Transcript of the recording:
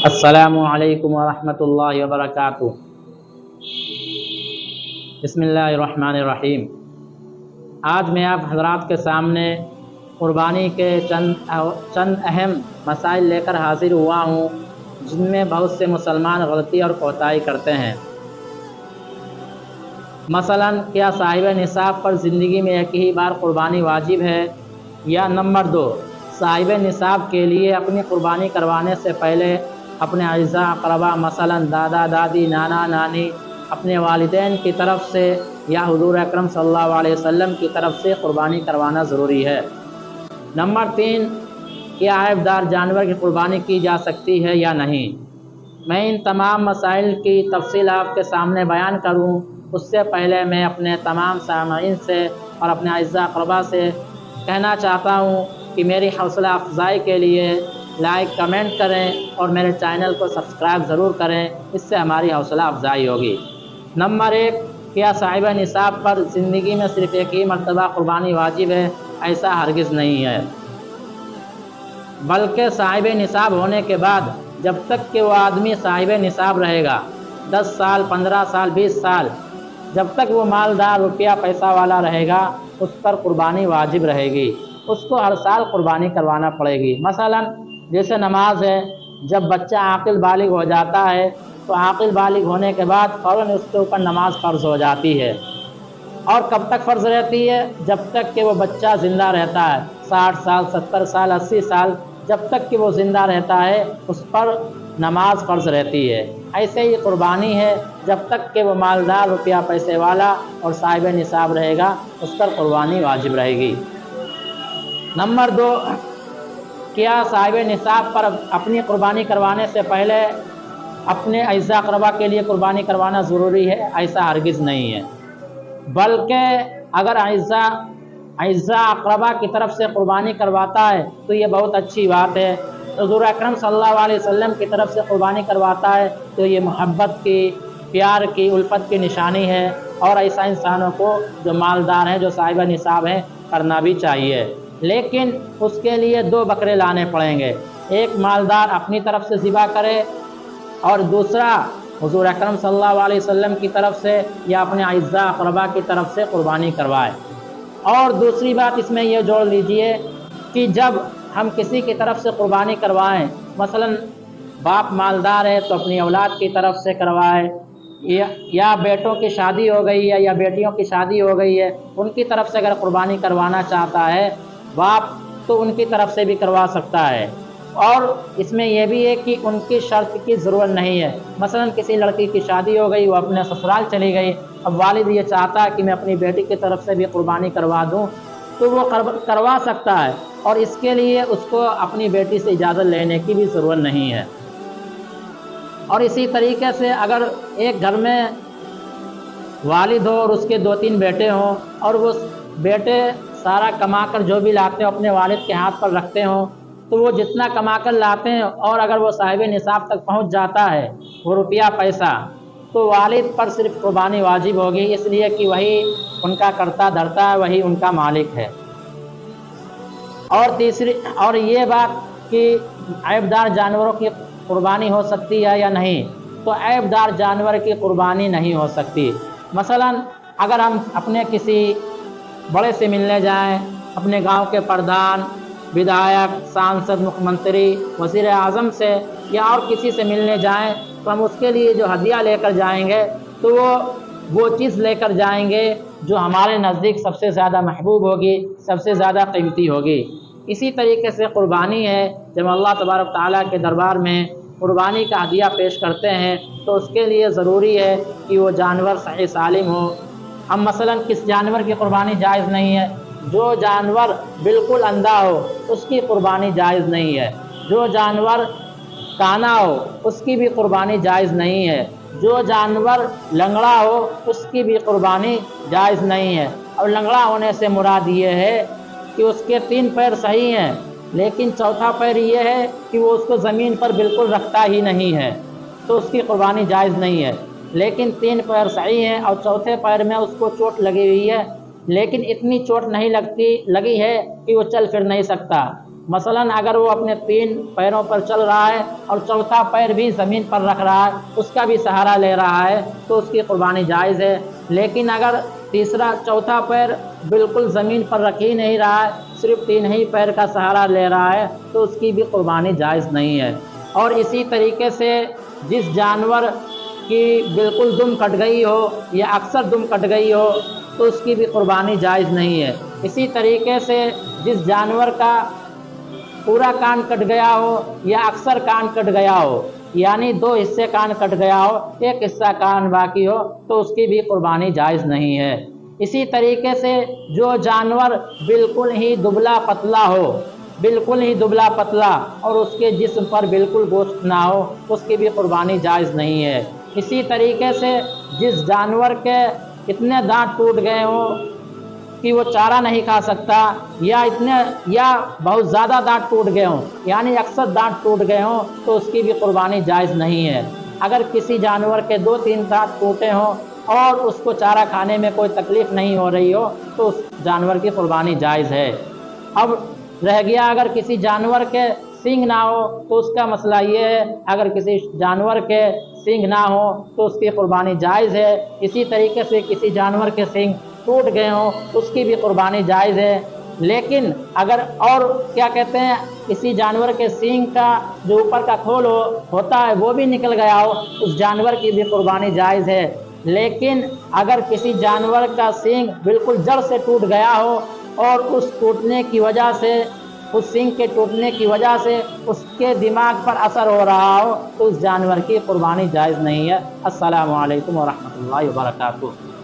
السلام علیکم ورحمۃ اللہ وبرکاتہ۔ بسم اللہ الرحمن الرحیم۔ آج میں آپ حضرات کے سامنے قربانی کے چند اہم مسائل لے کر حاضر ہوا ہوں، جن میں بہت سے مسلمان غلطی اور کوتاہی کرتے ہیں۔ مثلاً کیا صاحب نصاب پر زندگی میں ایک ہی بار قربانی واجب ہے؟ یا نمبر 2، صاحب نصاب کے لیے اپنی قربانی کروانے سے پہلے اپنے اعزاء اقربا مثلاً دادا دادی نانا نانی اپنے والدین کی طرف سے یا حضور اکرم صلی اللہ علیہ وسلم کی طرف سے قربانی کروانا ضروری ہے؟ نمبر 3، کیا عیب دار جانور کی قربانی کی جا سکتی ہے یا نہیں؟ میں ان تمام مسائل کی تفصیل آپ کے سامنے بیان کروں اس سے پہلے میں اپنے تمام سامعین سے اور اپنے اعزاء اقربا سے کہنا چاہتا ہوں کہ میری حوصلہ افزائی کے لیے لائک کمنٹ کریں اور میرے چینل کو سبسکرائب ضرور کریں، اس سے ہماری حوصلہ افزائی ہوگی۔ نمبر 1، کیا صاحب نصاب پر زندگی میں صرف ایک ہی مرتبہ قربانی واجب ہے؟ ایسا ہرگز نہیں ہے، بلکہ صاحب نصاب ہونے کے بعد جب تک کہ وہ آدمی صاحب نصاب رہے گا، 10 سال 15 سال 20 سال، جب تک وہ مالدار روپیہ پیسہ والا رہے گا اس پر قربانی واجب رہے گی، اس کو ہر سال قربانی کروانا پڑے گی۔ مثلاً جیسے نماز ہے، جب بچہ عاقل بالغ ہو جاتا ہے تو عاقل بالغ ہونے کے بعد فوراً اس کے اوپر نماز فرض ہو جاتی ہے، اور کب تک فرض رہتی ہے؟ جب تک کہ وہ بچہ زندہ رہتا ہے، 60 سال 70 سال 80 سال، جب تک کہ وہ زندہ رہتا ہے اس پر نماز فرض رہتی ہے۔ ایسے ہی قربانی ہے، جب تک کہ وہ مالدار روپیہ پیسے والا اور صاحب نصاب رہے گا اس پر قربانی واجب رہے گی۔ نمبر 2، کیا صاحب نصاب پر اپنی قربانی کروانے سے پہلے اپنے اعزاء اقربا کے لیے قربانی کروانا ضروری ہے؟ ایسا ہرگز نہیں ہے، بلکہ اگر اعزاء اقربا کی طرف سے قربانی کرواتا ہے تو یہ بہت اچھی بات ہے۔ حضور اکرم صلی اللہ علیہ وسلم کی طرف سے قربانی کرواتا ہے تو یہ محبت کی، پیار کی، الفت کی نشانی ہے، اور ایسا انسانوں کو جو مالدار ہیں، جو صاحب نصاب ہیں، کرنا بھی چاہیے۔ لیکن اس کے لیے 2 بکرے لانے پڑیں گے، ایک مالدار اپنی طرف سے ذبح کرے اور دوسرا حضور اکرم صلی اللہ علیہ وسلم کی طرف سے یا اپنے اعزاء اقربا کی طرف سے قربانی کروائے۔ اور دوسری بات اس میں یہ جوڑ لیجئے کہ جب ہم کسی کی طرف سے قربانی کروائیں، مثلاً باپ مالدار ہے تو اپنی اولاد کی طرف سے کروائے، یا بیٹوں کی شادی ہو گئی ہے یا بیٹیوں کی شادی ہو گئی ہے، ان کی طرف سے اگر قربانی کروانا چاہتا ہے باپ تو ان کی طرف سے بھی کروا سکتا ہے۔ اور اس میں یہ بھی ہے کہ ان کی شرط کی ضرورت نہیں ہے۔ مثلاً کسی لڑکی کی شادی ہو گئی، وہ اپنے سسرال چلی گئی، اب والد یہ چاہتا ہے کہ میں اپنی بیٹی کی طرف سے بھی قربانی کروا دوں تو وہ کروا سکتا ہے، اور اس کے لیے اس کو اپنی بیٹی سے اجازت لینے کی بھی ضرورت نہیں ہے۔ اور اسی طریقے سے اگر ایک گھر میں والد ہو اور اس کے 2-3 بیٹے ہوں اور وہ بیٹے سارا کما کر جو بھی لاتے ہیں اپنے والد کے ہاتھ پر رکھتے ہوں، تو وہ جتنا کما کر لاتے ہیں اور اگر وہ صاحب نصاب تک پہنچ جاتا ہے وہ روپیہ پیسہ، تو والد پر صرف قربانی واجب ہوگی، اس لیے کہ وہی ان کا کرتا دھرتا ہے، وہی ان کا مالک ہے۔ اور یہ بات کہ عیب دار جانوروں کی قربانی ہو سکتی ہے یا نہیں، تو عیب دار جانور کی قربانی نہیں ہو سکتی۔ مثلاً اگر ہم اپنے کسی بڑے سے ملنے جائیں، اپنے گاؤں کے پردھان، ودھایک، سانسد، مکھ منتری، وزیر اعظم سے یا اور کسی سے ملنے جائیں تو ہم اس کے لیے جو ہدیہ لے کر جائیں گے تو وہ چیز لے کر جائیں گے جو ہمارے نزدیک سب سے زیادہ محبوب ہوگی، سب سے زیادہ قیمتی ہوگی۔ اسی طریقے سے قربانی ہے، جب اللہ تبارک تعالیٰ کے دربار میں قربانی کا ہدیہ پیش کرتے ہیں تو اس کے لیے ضروری ہے کہ وہ جانور صحیح سالم ہو۔ ہم مثلاً کس جانور کی قربانی جائز نہیں ہے؟ جو جانور بالکل اندھا ہو اس کی قربانی جائز نہیں ہے، جو جانور کانا ہو اس کی بھی قربانی جائز نہیں ہے، جو جانور لنگڑا ہو اس کی بھی قربانی جائز نہیں ہے۔ اور لنگڑا ہونے سے مراد یہ ہے کہ اس کے 3 پیر صحیح ہیں لیکن چوتھا پیر یہ ہے کہ وہ اس کو زمین پر بالکل رکھتا ہی نہیں ہے، تو اس کی قربانی جائز نہیں ہے۔ لیکن 3 پیر صحیح ہیں اور چوتھے پیر میں اس کو چوٹ لگی ہوئی ہے، لیکن اتنی چوٹ نہیں لگی ہے کہ وہ چل پھر نہیں سکتا، مثلاً اگر وہ اپنے 3 پیروں پر چل رہا ہے اور چوتھا پیر بھی زمین پر رکھ رہا ہے، اس کا بھی سہارا لے رہا ہے، تو اس کی قربانی جائز ہے۔ لیکن اگر چوتھا پیر بالکل زمین پر رکھ ہی نہیں رہا ہے، صرف 3 ہی پیر کا سہارا لے رہا ہے، تو اس کی بھی قربانی جائز نہیں ہے۔ اور اسی طریقے سے جس جانور کی بالکل دم کٹ گئی ہو یا اکثر دم کٹ گئی ہو، تو اس کی بھی قربانی جائز نہیں ہے۔ اسی طریقے سے جس جانور کا پورا کان کٹ گیا ہو یا اکثر کان کٹ گیا ہو، یعنی 2 حصے کان کٹ گیا ہو، 1 حصہ کان باقی ہو، تو اس کی بھی قربانی جائز نہیں ہے۔ اسی طریقے سے جو جانور بالکل ہی دبلا پتلا ہو، بالکل ہی دبلا پتلا اور اس کے جسم پر بالکل گوشت نہ ہو، اس کی بھی قربانی جائز نہیں ہے۔ اسی طریقے سے جس جانور کے اتنے دانت ٹوٹ گئے ہوں کہ وہ چارہ نہیں کھا سکتا، یا بہت زیادہ دانت ٹوٹ گئے ہوں، یعنی اکثر دانت ٹوٹ گئے ہوں، تو اس کی بھی قربانی جائز نہیں ہے۔ اگر کسی جانور کے 2-3 دانت ٹوٹے ہوں اور اس کو چارہ کھانے میں کوئی تکلیف نہیں ہو رہی ہو، تو اس جانور کی قربانی جائز ہے۔ اب رہ گیا اگر کسی جانور کے سینگ نہ ہو، تو اس کا مسئلہ یہ ہے، اگر کسی جانور کے سینگ نہ ہو تو اس کی قربانی جائز ہے۔ اسی طریقے سے کسی جانور کے سینگ ٹوٹ گئے ہوں، اس کی بھی قربانی جائز ہے۔ لیکن اگر اور کیا کہتے ہیں، کسی جانور کے سینگ کا جو اوپر کا کھول ہوتا ہے وہ بھی نکل گیا ہو، اس جانور کی بھی قربانی جائز ہے۔ لیکن اگر کسی جانور کا سینگ بالکل جڑ سے ٹوٹ گیا ہو اور اس سینگ کے ٹوٹنے کی وجہ سے اس کے دماغ پر اثر ہو رہا ہو، تو اس جانور کی قربانی جائز نہیں ہے۔ السلام علیکم ورحمۃ اللہ وبرکاتہ۔